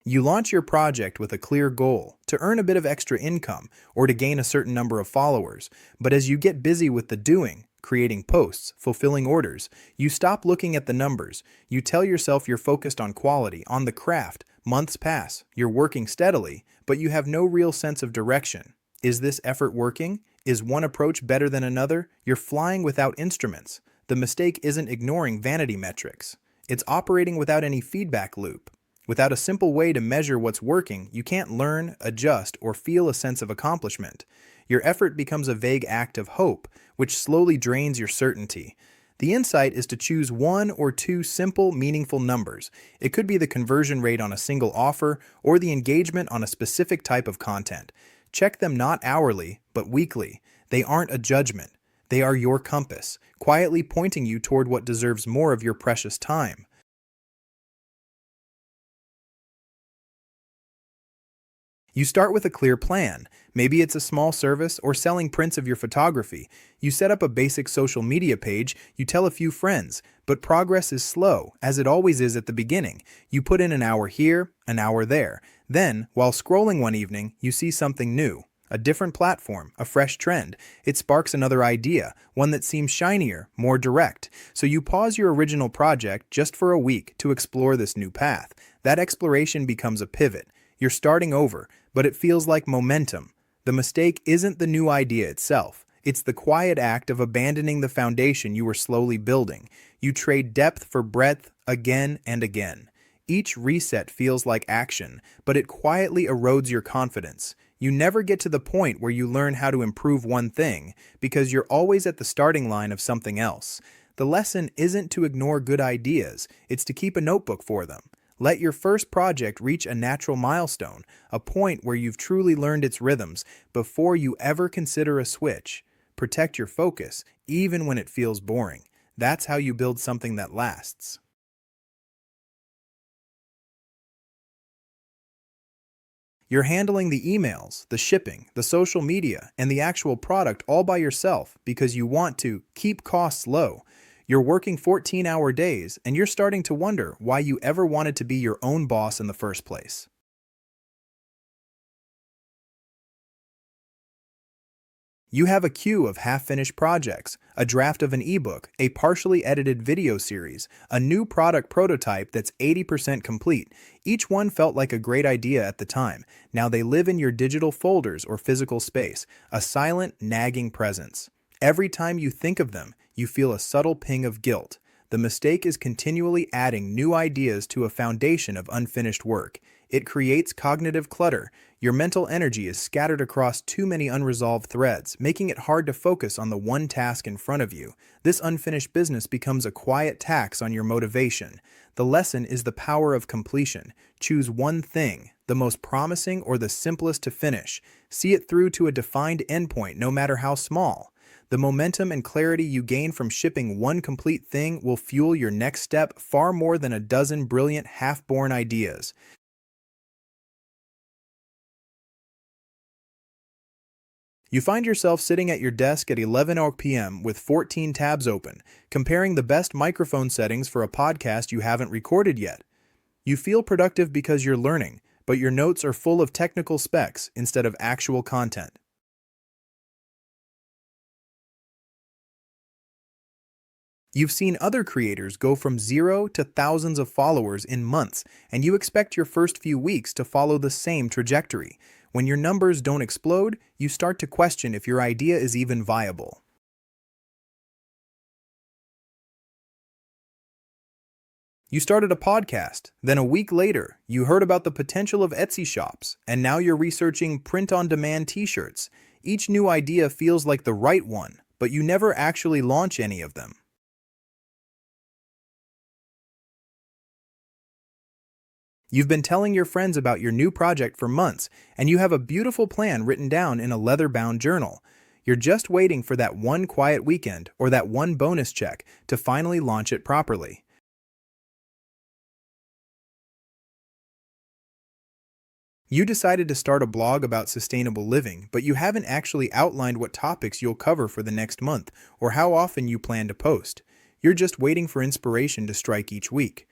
You launch your project with a clear goal to earn a bit of extra income or to gain a certain number of followers, but as you get busy with the doing, creating posts, fulfilling orders, you stop looking at the numbers. You tell yourself you're focused on quality, on the craft. Months pass, you're working steadily, but you have no real sense of direction. Is this effort working? Is one approach better than another? You're flying without instruments. The mistake isn't ignoring vanity metrics. It's operating without any feedback loop. Without a simple way to measure what's working, you can't learn, adjust, or feel a sense of accomplishment. Your effort becomes a vague act of hope, which slowly drains your certainty. The insight is to choose one or two simple, meaningful numbers. It could be the conversion rate on a single offer or the engagement on a specific type of content. Check them not hourly, but weekly. They aren't a judgment. They are your compass, quietly pointing you toward what deserves more of your precious time. You start with a clear plan. Maybe it's a small service or selling prints of your photography. You set up a basic social media page, you tell a few friends, but progress is slow, as it always is at the beginning. You put in an hour here, an hour there. Then, while scrolling one evening, you see something new. A different platform, a fresh trend. It sparks another idea, one that seems shinier, more direct. So you pause your original project just for a week to explore this new path. That exploration becomes a pivot. You're starting over, but it feels like momentum. The mistake isn't the new idea itself. It's the quiet act of abandoning the foundation you were slowly building. You trade depth for breadth again and again. Each reset feels like action, but it quietly erodes your confidence. You never get to the point where you learn how to improve one thing, because you're always at the starting line of something else. The lesson isn't to ignore good ideas, it's to keep a notebook for them. Let your first project reach a natural milestone, a point where you've truly learned its rhythms, before you ever consider a switch. Protect your focus, even when it feels boring. That's how you build something that lasts. You're handling the emails, the shipping, the social media, and the actual product all by yourself because you want to keep costs low. You're working 14-hour days, and you're starting to wonder why you ever wanted to be your own boss in the first place. You have a queue of half-finished projects, a draft of an ebook, a partially edited video series, a new product prototype that's 80% complete. Each one felt like a great idea at the time. Now they live in your digital folders or physical space, a silent, nagging presence. Every time you think of them, you feel a subtle ping of guilt. The mistake is continually adding new ideas to a foundation of unfinished work. It creates cognitive clutter. Your mental energy is scattered across too many unresolved threads, making it hard to focus on the one task in front of you. This unfinished business becomes a quiet tax on your motivation. The lesson is the power of completion. Choose one thing, the most promising or the simplest to finish. See it through to a defined endpoint, no matter how small. The momentum and clarity you gain from shipping one complete thing will fuel your next step far more than a dozen brilliant half-born ideas. You find yourself sitting at your desk at 11 p.m. with 14 tabs open, comparing the best microphone settings for a podcast you haven't recorded yet. You feel productive because you're learning, but your notes are full of technical specs instead of actual content. You've seen other creators go from zero to thousands of followers in months, and you expect your first few weeks to follow the same trajectory. When your numbers don't explode, you start to question if your idea is even viable. You started a podcast, then a week later, you heard about the potential of Etsy shops, and now you're researching print-on-demand t-shirts. Each new idea feels like the right one, but you never actually launch any of them. You've been telling your friends about your new project for months, and you have a beautiful plan written down in a leather-bound journal. You're just waiting for that one quiet weekend or that one bonus check to finally launch it properly. You decided to start a blog about sustainable living, but you haven't actually outlined what topics you'll cover for the next month or how often you plan to post. You're just waiting for inspiration to strike each week.